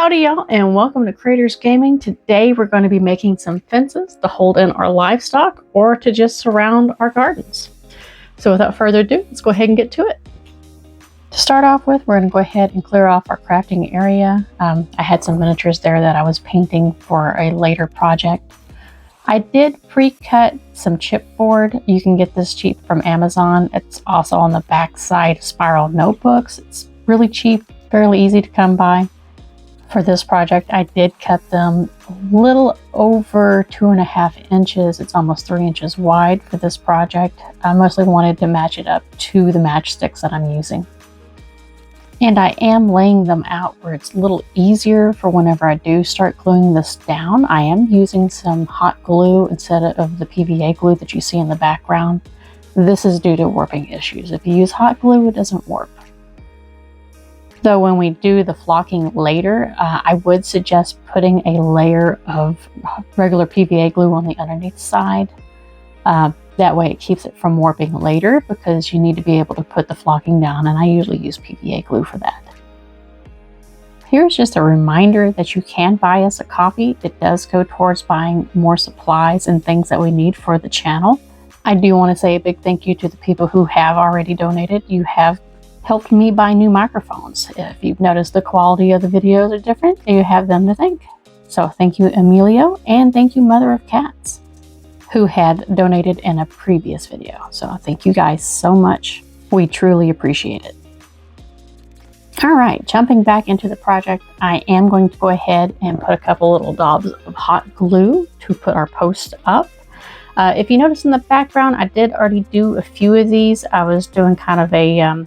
Howdy y'all, and welcome to Creators Gaming. Today we're going to be making some fences to hold in our livestock or to just surround our gardens. So without further ado, let's go ahead and get to it. To start off with, we're going to go ahead and clear off our crafting area. I had some miniatures there that I was painting for a later project. I did pre-cut some chipboard. You can get this cheap from Amazon. It's also on the back side of spiral notebooks. It's really cheap, fairly easy to come by. For this project, I did cut them a little over 2.5 inches. It's almost 3 inches wide for this project. I mostly wanted to match it up to the matchsticks that I'm using. And I am laying them out where it's a little easier for whenever I do start gluing this down. I am using some hot glue instead of the PVA glue that you see in the background. This is due to warping issues. If you use hot glue, it doesn't warp. Though when we do the flocking later, I would suggest putting a layer of regular PVA glue on the underneath side. That way it keeps it from warping later, because you need to be able to put the flocking down, and I usually use PVA glue for that. Here's just a reminder that you can buy us a coffee. It does go towards buying more supplies and things that we need for the channel. I do want to say a big thank you to the people who have already donated. You have helped me buy new microphones. If you've noticed the quality of the videos are different, you have them to thank. So thank you, Emilio, and thank you, Mother of Cats, who had donated in a previous video. So thank you guys so much. We truly appreciate it. All right, jumping back into the project, I am going to go ahead and put a couple little daubs of hot glue to put our post up. If you notice in the background, I did already do a few of these. I was doing kind of a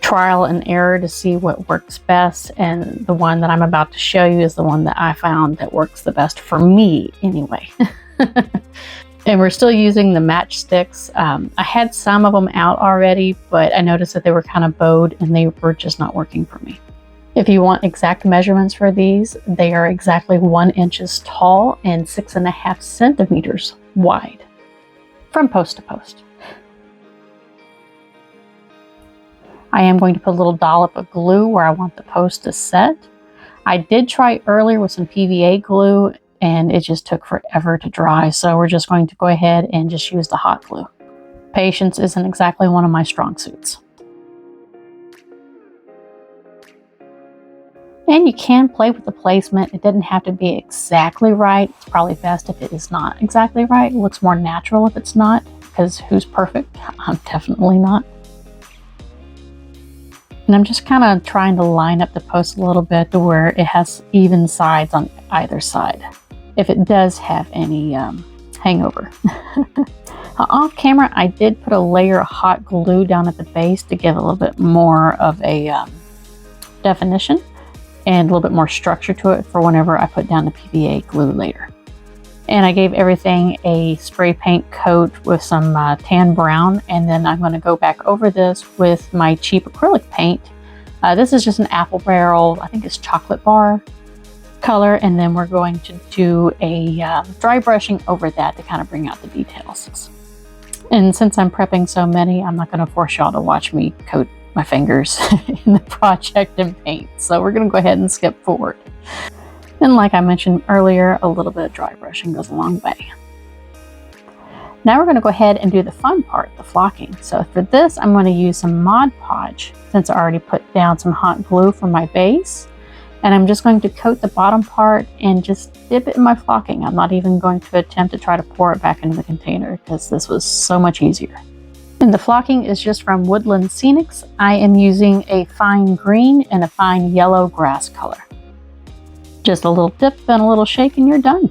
trial and error to see what works best, and the one that I'm about to show you is the one that I found that works the best for me anyway. And we're still using the matchsticks. I had some of them out already, but I noticed that they were kind of bowed and they were just not working for me. If you want exact measurements for these, they are exactly 1 inch tall and 6.5 centimeters wide from post to post. I am going to put a little dollop of glue where I want the post to set. I did try earlier with some PVA glue and it just took forever to dry, so we're just going to go ahead and just use the hot glue. Patience isn't exactly one of my strong suits. And you can play with the placement. It didn't have to be exactly right. It's probably best if it is not exactly right. It looks more natural if it's not, because who's perfect? I'm definitely not. And I'm just kind of trying to line up the post a little bit to where it has even sides on either side, if it does have any hangover. Off camera, I did put a layer of hot glue down at the base to give a little bit more of a definition and a little bit more structure to it for whenever I put down the PVA glue later. And I gave everything a spray paint coat with some tan brown, and then I'm going to go back over this with my cheap acrylic paint. This is just an apple barrel, I think it's chocolate bar color, and then we're going to do a dry brushing over that to kind of bring out the details. And since I'm prepping so many, I'm not going to force y'all to watch me coat my fingers in the project in paint. So we're going to go ahead and skip forward. And like I mentioned earlier, a little bit of dry brushing goes a long way. Now we're going to go ahead and do the fun part, the flocking. So for this, I'm going to use some Mod Podge, since I already put down some hot glue for my base. And I'm just going to coat the bottom part and just dip it in my flocking. I'm not even going to attempt to try to pour it back into the container, because this was so much easier. And the flocking is just from Woodland Scenics. I am using a fine green and a fine yellow grass color. Just a little dip and a little shake and you're done.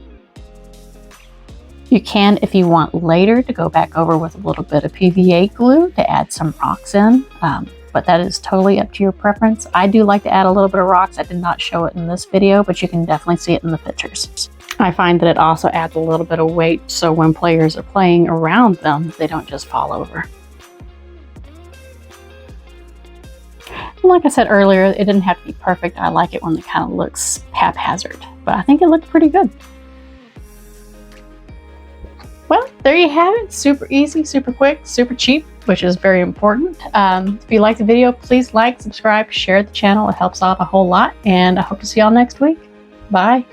You can, if you want later, to go back over with a little bit of PVA glue to add some rocks in, but that is totally up to your preference. I do like to add a little bit of rocks. I did not show it in this video, but you can definitely see it in the pictures. I find that it also adds a little bit of weight, so when players are playing around them, they don't just fall over. Like I said earlier, it didn't have to be perfect. I like it when it kind of looks haphazard, but I think it looked pretty good. Well, there you have it. Super easy, super quick, super cheap, which is very important. If you like the video, please like, subscribe, share the channel. It helps out a whole lot, and I hope to see y'all next week. Bye.